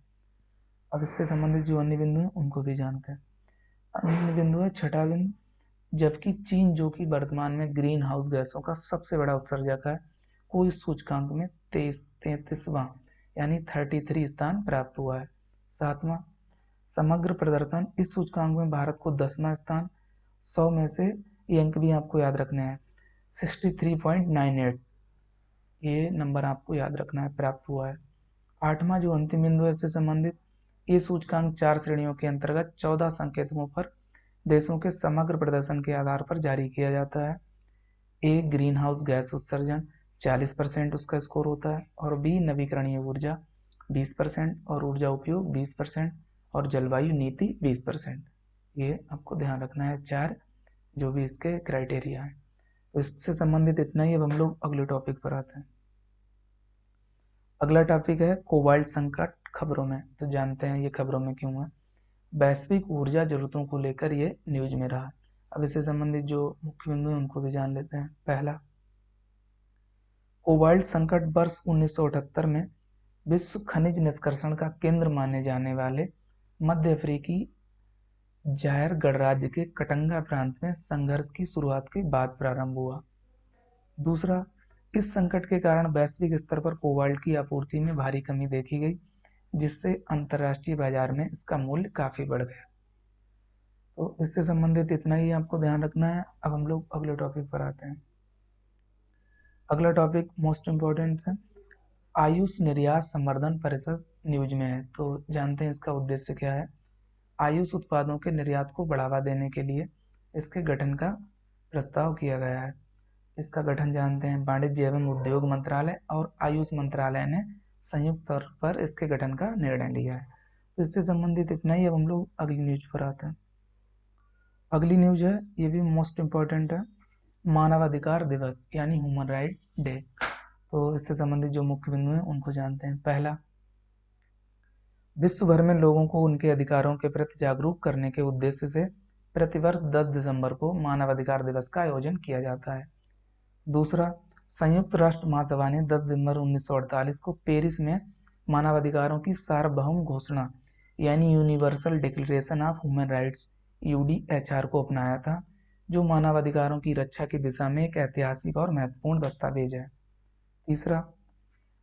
अब इससे संबंधित जो अन्य बिंदु हैं उनको भी जानते हैं। अन्य बिंदु है छठा बिंदु, जबकि चीन जो कि वर्तमान में ग्रीन हाउस गैसों का सबसे बड़ा उत्सर्जक है, को इस सूचकांक में 33वां यानी 33 स्थान प्राप्त हुआ है। सातवां, समग्र प्रदर्शन इस सूचकांक में भारत को 10वां स्थान, 100 में से ये अंक भी आपको याद रखने हैं, 63.98, ये नंबर आपको याद रखना है, प्राप्त हुआ है। आठवां जो अंतिम बिंदु है इससे संबंधित, ये सूचकांक 4 श्रेणियों के अंतर्गत 14 संकेतकों पर देशों के समग्र प्रदर्शन के आधार पर जारी किया जाता है। ए, ग्रीन हाउस गैस उत्सर्जन 40% उसका स्कोर होता है, और बी, नवीकरणीय ऊर्जा 20% और ऊर्जा उपयोग 20% और जलवायु नीति 20%। ये आपको ध्यान रखना है, 4 जो भी इसके क्राइटेरिया है। तो इससे संबंधित इतना ही। अब हम लोग अगले टॉपिक पर आते हैं। अगला टॉपिक है कोबाल्ट संकट खबरों में। तो जानते हैं ये खबरों में क्यों है। वैश्विक ऊर्जा जरूरतों को लेकर ये न्यूज में रहा। अब इससे संबंधित जो मुख्य बिंदु हैं उनको भी जान लेते हैं। पहला, कोबाल्ट संकट वर्ष 1978 में विश्व खनिज निष्कर्षण का केंद्र माने जाने वाले मध्य अफ्रीकी जायर गणराज्य के कटंगा प्रांत में संघर्ष की शुरुआत के बाद प्रारंभ हुआ। दूसरा, इस संकट के कारण वैश्विक स्तर पर कोबाल्ट की आपूर्ति में भारी कमी देखी गई, जिससे अंतर्राष्ट्रीय बाजार में इसका मूल्य काफी बढ़ गया। तो इससे संबंधित इतना ही आपको ध्यान रखना है। अब हम लोग अगले टॉपिक पर आते हैं। अगला टॉपिक मोस्ट इम्पोर्टेंट है, आयुष निर्यात संवर्धन परिषद न्यूज में है। तो जानते हैं इसका उद्देश्य क्या है। आयुष उत्पादों के निर्यात को बढ़ावा देने के लिए इसके गठन का प्रस्ताव किया गया है। इसका गठन जानते हैं, वाणिज्य एवं उद्योग मंत्रालय और आयुष मंत्रालय ने संयुक्त तौर पर इसके गठन का निर्णय लिया है। तो इससे संबंधित इतना ही। अब हम लोग अगली न्यूज पर आते हैं। अगली न्यूज है, ये भी मोस्ट इम्पोर्टेंट है, मानवाधिकार दिवस यानी ह्यूमन राइट डे। तो इससे संबंधित जो मुख्य बिंदु हैं उनको जानते हैं। पहला, विश्व भर में लोगों को उनके अधिकारों के प्रति जागरूक करने के उद्देश्य से प्रतिवर्ष 10 दिसंबर को मानवाधिकार दिवस का आयोजन किया जाता है। दूसरा, संयुक्त राष्ट्र महासभा ने 10 दिसंबर 1948 को पेरिस में मानवाधिकारों की सार्वभौम घोषणा यानी universal declaration of human rights UDHR को अपनाया था, जो मानवाधिकारों की रक्षा की दिशा में एक ऐतिहासिक और महत्वपूर्ण दस्तावेज है। तीसरा,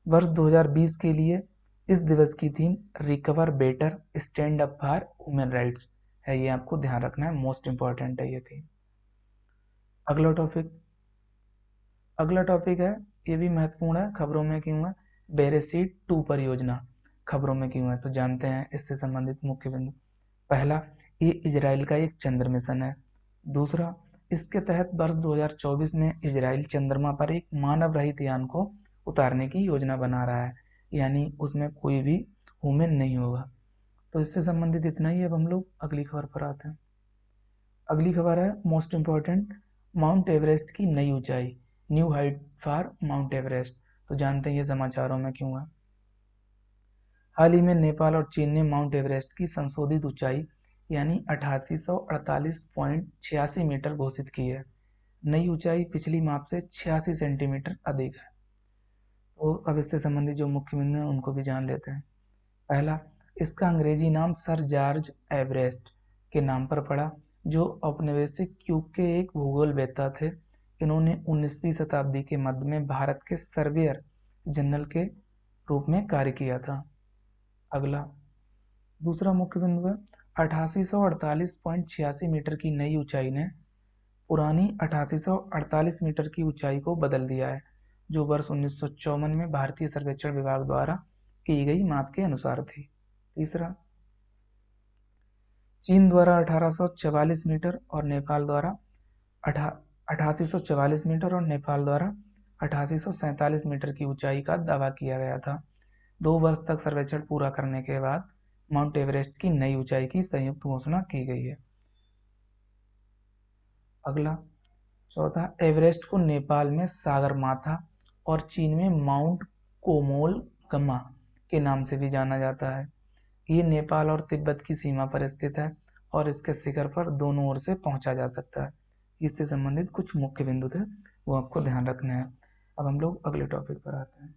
वर्ष 2020 के लिए इस दिवस की theme recover better stand up for human rights है। ये आपको ध्यान रखना है, मोस्ट इंपॉर्टेंट है ये थीम। अगला टॉपिक है, ये भी महत्वपूर्ण है, खबरों में क्यों है, बेरेसीट 2 परियोजना खबरों में क्यों है, तो जानते हैं इससे संबंधित मुख्य बिंदु। पहला, ये इजराइल का एक चंद्र मिशन है। दूसरा, इसके तहत वर्ष 2024 में इजराइल चंद्रमा पर एक मानव रहित यान को उतारने की योजना बना रहा है, यानी उसमें कोई भी ह्यूमन नहीं होगा। तो इससे संबंधित इतना ही। अब हम लोग अगली खबर पर आते हैं। अगली खबर है मोस्ट इंपॉर्टेंट, माउंट एवरेस्ट की नई ऊंचाई, new height for mount Everest. तो जानते हैं ये समाचारों में क्यों है। हाल ही में नेपाल और चीन ने माउंट एवरेस्ट की संशोधित ऊंचाई यानी 8848.86 मीटर घोषित की है। नई ऊंचाई पिछली माप से 86 सेंटीमीटर अधिक है। तो अब इससे संबंधित जो मुख्य बिंदु हैं उनको भी जान लेते हैं। पहला, इसका अंग्रेजी नाम सर जॉर्ज एवरेस्ट के नाम पर पड़ा, जो औपनिवेशिक युग के एक भूगोलवेत्ता थे। इन्होंने 19वीं शताब्दी के मध्य में भारत के सर्वेयर जनरल के रूप में कार्य किया था। अगला, दूसरा मुख्य बिंदु है 8848.86 मीटर की नई ऊंचाई ने पुरानी 8848 मीटर की ऊंचाई को बदल दिया है, जो वर्ष 1954 में भारतीय सर्वेक्षण विभाग द्वारा की गई माप के अनुसार थी। तीसरा, चीन द्वारा 1844 मीटर और नेपाल द्वारा 8844 मीटर और नेपाल द्वारा 8847 मीटर की ऊंचाई का दावा किया गया था। 2 वर्ष तक सर्वेक्षण पूरा करने के बाद माउंट एवरेस्ट की नई ऊंचाई की संयुक्त घोषणा की गई है। अगला, चौथा, एवरेस्ट को नेपाल में सागरमाथा और चीन में माउंट कोमोलगमा के नाम से भी जाना जाता है। ये नेपाल और तिब्बत की सीमा पर स्थित है और इसके शिखर पर दोनों ओर से पहुंचा जा सकता है। इससे संबंधित कुछ मुख्य बिंदु थे, वो आपको ध्यान रखने हैं। अब हम लोग अगले टॉपिक पर आते हैं।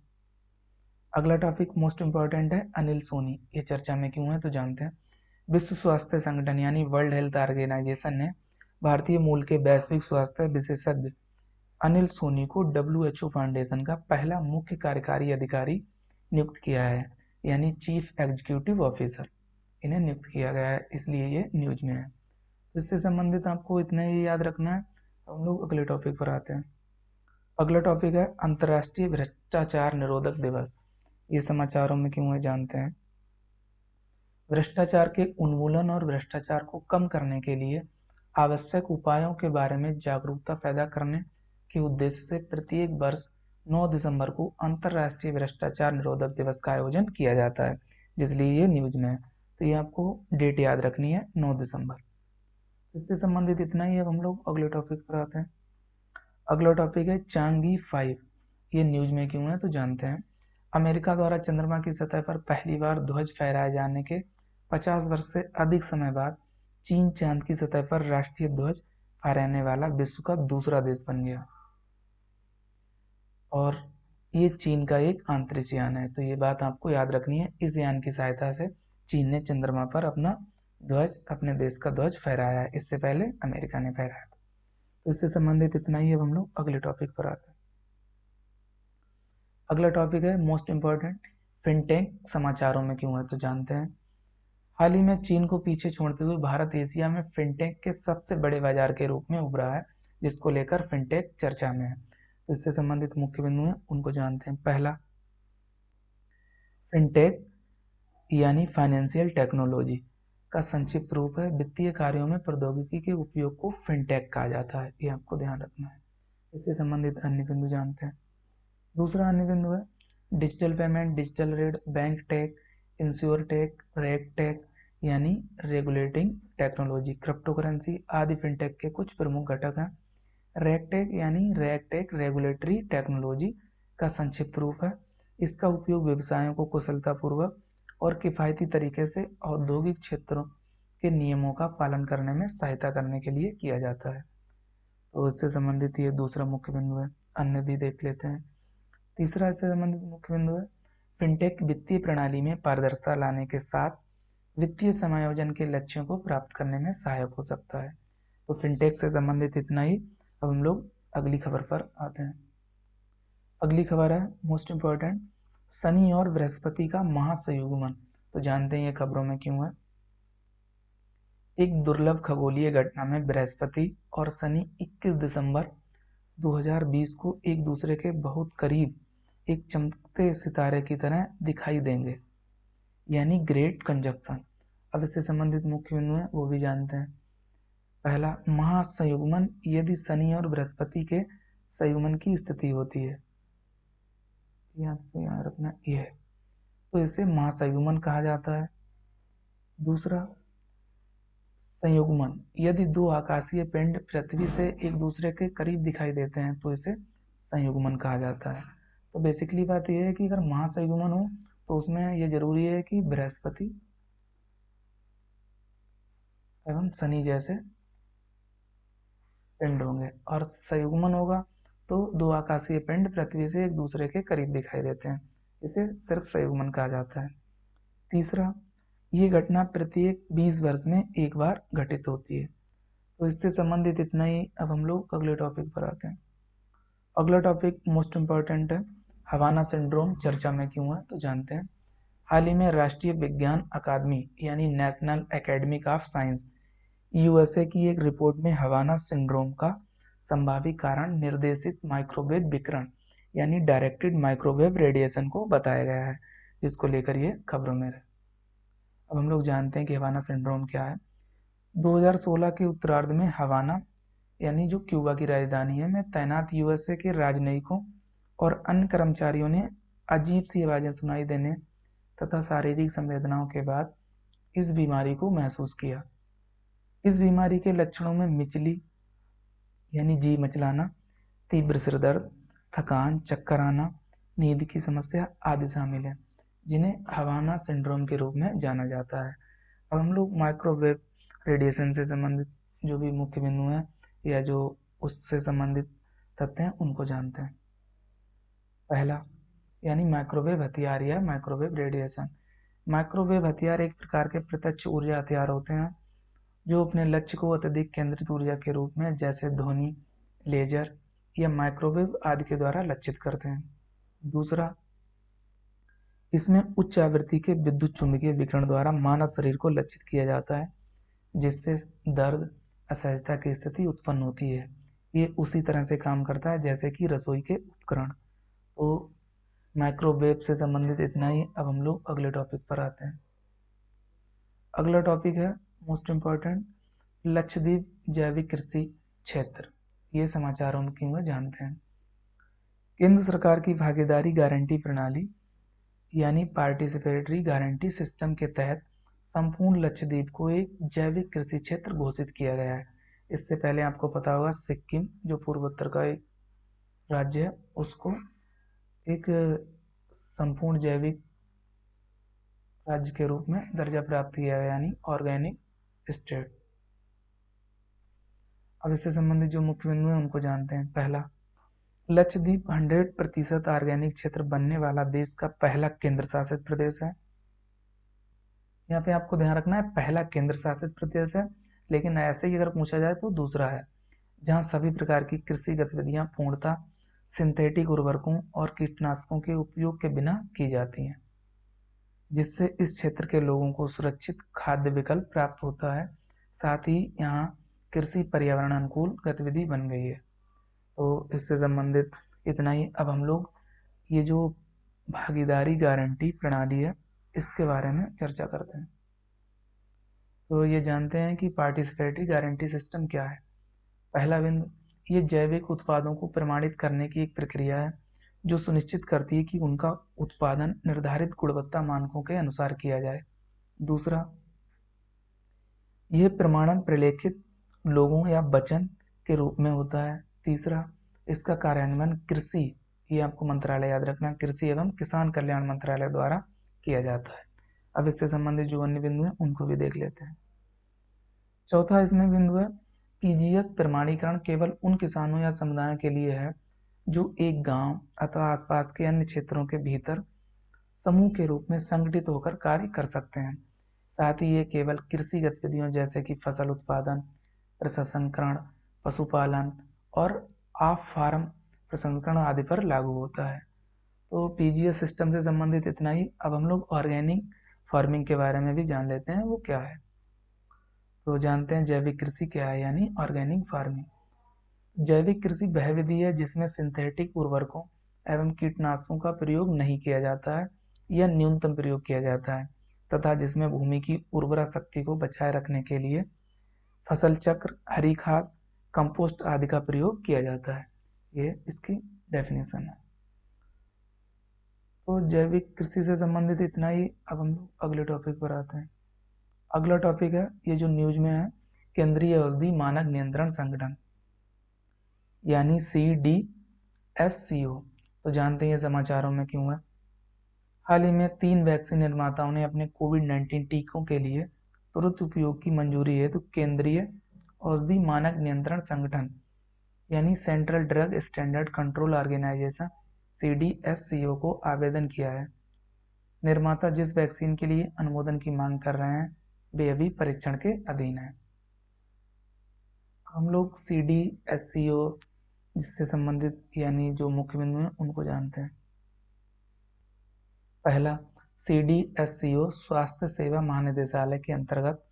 अगला टॉपिक मोस्ट इंपॉर्टेंट है, अनिल सोनी। ये चर्चा में क्यों है, तो जानते हैं। विश्व स्वास्थ्य संगठन यानी वर्ल्ड हेल्थ ऑर्गेनाइजेशन ने भारतीय मूल के वैश्विक स्वास्थ्य विशेषज्ञ अनिल सोनी को WHO फाउंडेशन का पहला मुख्य कार्यकारी अधिकारी नियुक्त किया है, यानी चीफ एग्जीक्यूटिव ऑफिसर इन्हें नियुक्त किया गया है, इसलिए ये न्यूज में है। इससे संबंधित आपको इतना ही याद रखना है। हम लोग अगले टॉपिक पर आते हैं। अगला टॉपिक है अंतर्राष्ट्रीय भ्रष्टाचार निरोधक दिवस। ये समाचारों में क्यों है, जानते हैं। भ्रष्टाचार के उन्मूलन और भ्रष्टाचार को कम करने के लिए आवश्यक उपायों के बारे में जागरूकता पैदा करने के उद्देश्य से प्रत्येक वर्ष 9 दिसंबर को अंतर्राष्ट्रीय भ्रष्टाचार निरोधक दिवस का आयोजन किया जाता है, जिसलिए ये न्यूज में है। तो ये आपको डेट याद रखनी है, 9 दिसंबर। इससे संबंधित इतना ही। अब हम लोग अगले टॉपिक पर आते हैं। अगला टॉपिक है चांगी 5। ये न्यूज में क्यों है, तो जानते हैं। अमेरिका द्वारा चंद्रमा की सतह पर पहली बार ध्वज फहराए जाने के 50 वर्ष से अधिक समय बाद चीन चांद की सतह पर राष्ट्रीय ध्वज फहराने वाला विश्व का दूसरा देश बन गया। और ये चीन का एक अंतरिक्ष यान है, तो ये बात आपको याद रखनी है। इस यान की सहायता से चीन ने चंद्रमा पर अपना ध्वज, अपने देश का ध्वज फहराया है। इससे पहले अमेरिका ने फहराया था। तो इससे संबंधित इतना ही। अब हम लोग अगले टॉपिक पर आते हैं। अगला टॉपिक है मोस्ट इंपॉर्टेंट, फिनटेक समाचारों में क्यों है, तो जानते हैं। हाल ही में चीन को पीछे छोड़ते हुए भारत एशिया में फिनटेक के सबसे बड़े बाजार के रूप में उभरा है, जिसको लेकर फिनटेक चर्चा में है। तो इससे संबंधित मुख्य बिंदु हैं, उनको जानते हैं। पहला, फिनटेक यानी फाइनेंशियल टेक्नोलॉजी का संक्षिप्त रूप है। वित्तीय कार्यों में प्रौद्योगिकी के उपयोग को फिनटेक कहा जाता है, ये आपको ध्यान रखना है। इससे संबंधित अन्य बिंदु जानते हैं। दूसरा अन्य बिंदु है डिजिटल पेमेंट, डिजिटल ऋण, bank tech, insure tech, reg tech, यानी रेगुलेटिंग टेक्नोलॉजी, क्रिप्टोकरेंसी आदि फिनटेक के कुछ प्रमुख घटक हैं। रेगटेक यानी रेगटेक रेगुलेटरी टेक्नोलॉजी का संक्षिप्त रूप है। इसका उपयोग व्यवसायों को कुशलतापूर्वक और किफ़ायती तरीके से औद्योगिक क्षेत्रों के नियमों का पालन करने में सहायता करने के लिए किया जाता है। तो इससे संबंधित ये दूसरा मुख्य बिंदु है। अन्य भी देख लेते हैं। तीसरा इससे संबंधित मुख्य बिंदु है फिनटेक वित्तीय प्रणाली में पारदर्शिता लाने के साथ वित्तीय समायोजन के लक्ष्यों को प्राप्त करने में सहायक हो सकता है। तो फिनटेक से संबंधित इतना ही। अब हम लोग अगली खबर पर आते हैं। अगली खबर है मोस्ट इम्पोर्टेंट, शनि और बृहस्पति का महासंयुग्मन। तो जानते हैं ये खबरों में क्यों है। एक दुर्लभ खगोलीय घटना में बृहस्पति और शनि 21 दिसंबर 2020 को एक दूसरे के बहुत करीब एक चमकते सितारे की तरह दिखाई देंगे, यानी ग्रेट कंजक्शन। अब इससे संबंधित मुख्य बिंदु है वो भी जानते हैं। पहला, महासंयुग्मन यदि शनि और बृहस्पति के संयुग्मन की स्थिति होती है, याद रखना ये है, तो इसे महासंयुग्मन कहा जाता है। दूसरा, संयुग्मन यदि दो आकाशीय पिंड पृथ्वी से एक दूसरे के करीब दिखाई देते हैं तो इसे संयुग्मन कहा जाता है। तो बेसिकली बात यह है कि अगर महासंयुग्मन हो तो उसमें यह जरूरी है कि बृहस्पति एवं शनि जैसे पिंड होंगे, और संयुग्मन होगा तो दो आकाशीय पिंड पृथ्वी से एक दूसरे के करीब दिखाई देते हैं, इसे सिर्फ संयुग्मन कहा जाता है। तीसरा, ये घटना प्रत्येक 20 वर्ष में एक बार घटित होती है। तो इससे संबंधित इतना ही। अब हम लोग अगले टॉपिक पर आते हैं। अगला टॉपिक मोस्ट इम्पोर्टेंट है, हवाना सिंड्रोम चर्चा में क्यों है, तो जानते हैं। हाल ही में राष्ट्रीय विज्ञान अकादमी यानी national academy of science USA की एक रिपोर्ट में हवाना सिंड्रोम का संभावित कारण निर्देशित माइक्रोवेव विकिरण यानी डायरेक्टेड माइक्रोवेव रेडिएशन को बताया गया है, जिसको लेकर ये खबरों में है। अब हम लोग जानते हैं कि हवाना सिंड्रोम क्या है। 2016 के उत्तरार्ध में हवाना यानी जो क्यूबा की राजधानी है में तैनात यूएसए के राजनयिकों और अन्य कर्मचारियों ने अजीब सी आवाजें सुनाई देने तथा शारीरिक संवेदनाओं के बाद इस बीमारी को महसूस किया। इस बीमारी के लक्षणों में मिचली यानी जी मचलाना, तीव्र सिर दर्द, थकान, चक्कर आना, नींद की समस्या आदि शामिल है, जिन्हें हवाना सिंड्रोम के रूप में जाना जाता है। अब हम लोग माइक्रोवेव रेडिएशन से संबंधित जो भी मुख्य बिंदु हैं या जो उससे संबंधित तथ्य हैं उनको जानते हैं। पहला, यानी माइक्रोवेव हथियार या माइक्रोवेव रेडिएशन। माइक्रोवेव हथियार एक प्रकार के प्रत्यक्ष ऊर्जा हथियार होते हैं जो अपने लक्ष्य को अत्यधिक केंद्रित ऊर्जा के रूप में जैसे ध्वनि, लेजर या माइक्रोवेव आदि के द्वारा लक्षित करते हैं। दूसरा, इसमें उच्च आवृत्ति के विद्युत चुंबकीय विकिरण द्वारा मानव शरीर को लक्षित किया जाता है, जिससे दर्द, असहजता की स्थिति उत्पन्न होती है। ये उसी तरह से काम करता है जैसे कि रसोई के उपकरण। तो माइक्रोवेव से संबंधित इतना ही। अब हम लोग अगले टॉपिक पर आते हैं। अगला टॉपिक है मोस्ट इम्पोर्टेंट, लक्षद्वीप जैविक कृषि क्षेत्र। ये समाचार उनके हुए जानते हैं। केंद्र सरकार की भागीदारी गारंटी प्रणाली यानी पार्टिसिपेटरी गारंटी सिस्टम के तहत संपूर्ण लक्षद्वीप को एक जैविक कृषि क्षेत्र घोषित किया गया है। इससे पहले आपको पता होगा सिक्किम जो पूर्वोत्तर का एक राज्य है उसको एक संपूर्ण जैविक राज्य के रूप में दर्जा प्राप्त किया गया यानी ऑर्गेनिक स्टेट। अब इससे संबंधित जो मुख्य बिंदु हैं उनको जानते हैं। पहला, लक्षद्वीप 100% ऑर्गेनिक क्षेत्र बनने वाला देश का पहला केंद्र शासित प्रदेश है। यहाँ पे आपको ध्यान रखना है पहला केंद्र शासित प्रदेश है, लेकिन ऐसे ही अगर पूछा जाए तो दूसरा है, जहाँ सभी प्रकार की कृषि गतिविधियां पूर्णतः सिंथेटिक उर्वरकों और कीटनाशकों के उपयोग के बिना की जाती हैं, जिससे इस क्षेत्र के लोगों को सुरक्षित खाद्य विकल्प प्राप्त होता है। साथ ही यहाँ कृषि पर्यावरण अनुकूल गतिविधि बन गई है। तो इससे संबंधित इतना ही। अब हम लोग ये जो भागीदारी गारंटी प्रणाली है इसके बारे में चर्चा करते हैं। तो ये जानते हैं कि पार्टिसिपेटरी गारंटी सिस्टम क्या है। पहला बिंदु, ये जैविक उत्पादों को प्रमाणित करने की एक प्रक्रिया है जो सुनिश्चित करती है कि उनका उत्पादन निर्धारित गुणवत्ता मानकों के अनुसार किया जाए। दूसरा, यह प्रमाणन प्रलेखित लोगों या वचन के रूप में होता है। तीसरा, इसका कार्यान्वयन कृषि, ये आपको मंत्रालय याद रखना, कृषि एवं किसान कल्याण मंत्रालय द्वारा किया जाता है। अब इससे संबंधित जो अन्य बिंदु हैं उनको भी देख लेते हैं। चौथा इसमें बिंदु है, पीजीएस प्रमाणीकरण केवल उन किसानों या समुदायों के लिए है जो एक गांव अथवा आसपास के अन्य क्षेत्रों के भीतर समूह के रूप में संगठित होकर कार्य कर सकते हैं। साथ ही ये केवल कृषि गतिविधियों जैसे कि फसल उत्पादन, प्रसंस्करण, पशुपालन और ऑफ फार्म प्रसंस्करण आदि पर लागू होता है। तो पीजीएस सिस्टम से संबंधित इतना ही। अब हम लोग ऑर्गेनिक फार्मिंग के बारे में भी जान लेते हैं, वो क्या है। तो जानते हैं जैविक कृषि क्या है, यानी ऑर्गेनिक फार्मिंग। जैविक कृषि वह विधि है जिसमें सिंथेटिक उर्वरकों एवं कीटनाशकों का प्रयोग नहीं किया जाता है या न्यूनतम प्रयोग किया जाता है, तथा जिसमें भूमि की उर्वरा शक्ति को बचाए रखने के लिए फसल चक्र, हरी खाद, कंपोस्ट आदि का प्रयोग किया जाता है। ये इसकी डेफिनेशन है। तो जैविक कृषि से संबंधित इतना ही। अब हम लोग अगले टॉपिक पर आते हैं। अगला टॉपिक है, ये जो न्यूज में है, केंद्रीय औषधि मानक नियंत्रण संगठन यानी CDSCO। तो जानते हैं ये समाचारों में क्यों है। हाल ही में 3 वैक्सीन निर्माताओं ने अपने कोविड-19 टीकों के लिए तुरंत उपयोग की मंजूरी हेतु केंद्रीय औषधि मानक नियंत्रण संगठन यानी central drug standard control organisation CDSCO को आवेदन किया है। निर्माता जिस वैक्सीन के लिए अनुमोदन की मांग कर रहे हैं वे अभी परीक्षण के अधीन है। हम लोग CDSCO जिससे संबंधित यानी जो मुख्य बिंदु हैं उनको जानते हैं। पहला, CDSCO स्वास्थ्य सेवा महानिदेशालय के अंतर्गत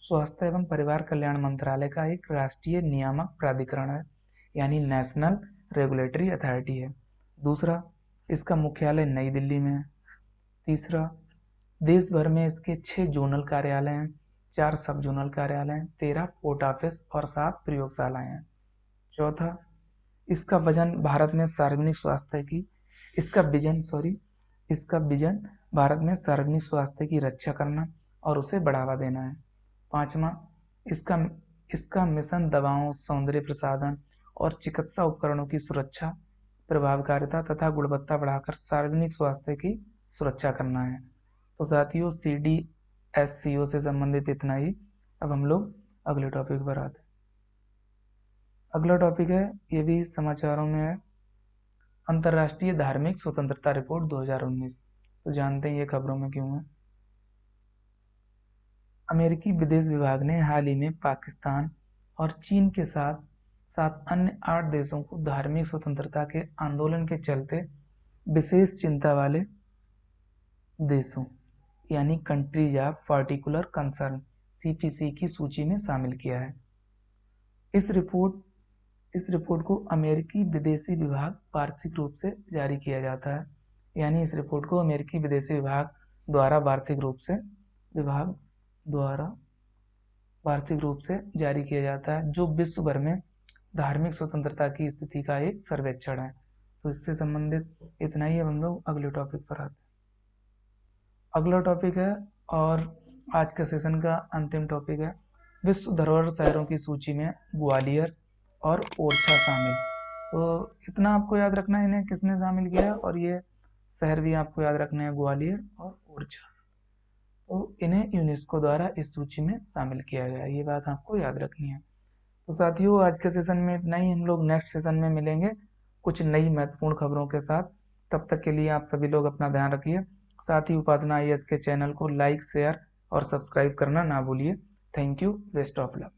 स्वास्थ्य एवं परिवार कल्याण मंत्रालय का एक राष्ट्रीय नियामक प्राधिकरण है, यानी नेशनल रेगुलेटरी अथॉरिटी है। दूसरा, इसका मुख्यालय नई दिल्ली में है। तीसरा, देश भर में इसके 6 जोनल कार्यालय हैं, 4 सब जोनल कार्यालय हैं, 13 पोर्ट ऑफिस और 7 प्रयोगशालाएं हैं। चौथा, इसका वजन भारत में सार्वजनिक स्वास्थ्य की इसका विजन भारत में सार्वजनिक स्वास्थ्य की रक्षा करना और उसे बढ़ावा देना है। पांचवा, इसका मिशन दवाओं, सौंदर्य प्रसाधन और चिकित्सा उपकरणों की सुरक्षा, प्रभावकारिता तथा गुणवत्ता बढ़ाकर सार्वजनिक स्वास्थ्य की सुरक्षा करना है। तो साथियों, CDSCO से संबंधित इतना ही। अब हम लोग अगले टॉपिक पर आते हैं। अगला टॉपिक है, ये भी समाचारों में है, अंतर्राष्ट्रीय धार्मिक स्वतंत्रता रिपोर्ट 2019। तो जानते हैं ये खबरों में क्यों है। अमेरिकी विदेश विभाग ने हाल ही में पाकिस्तान और चीन के साथ साथ अन्य 8 देशों को धार्मिक स्वतंत्रता के आंदोलन के चलते विशेष चिंता वाले देशों यानी countries of particular concern CPC की सूची में शामिल किया है। इस रिपोर्ट को अमेरिकी विदेशी विभाग वार्षिक रूप से जारी किया जाता है, यानी इस रिपोर्ट को अमेरिकी विदेशी विभाग द्वारा वार्षिक रूप से जारी किया जाता है, जो विश्व भर में धार्मिक स्वतंत्रता की स्थिति का एक सर्वेक्षण है। तो इससे संबंधित इतना ही। अब हम लोग अगले टॉपिक पर आते हैं। अगला टॉपिक है और आज के सेशन का अंतिम टॉपिक है, विश्व धरोहर शहरों की सूची में ग्वालियर और ओरछा शामिल। तो इतना आपको याद रखना है इन्हें किसने शामिल किया है, और ये शहर भी आपको याद रखने हैं, ग्वालियर और ओरछा। तो इन्हें यूनेस्को द्वारा इस सूची में शामिल किया गया है, ये बात आपको याद रखनी है। तो साथियों, आज के सेशन में इतना ही। हम लोग नेक्स्ट सेशन में मिलेंगे कुछ नई महत्वपूर्ण खबरों के साथ। तब तक के लिए आप सभी लोग अपना ध्यान रखिए। साथ ही उपासना IAS के चैनल को लाइक, शेयर और सब्सक्राइब करना ना भूलिए। Thank you, best of luck.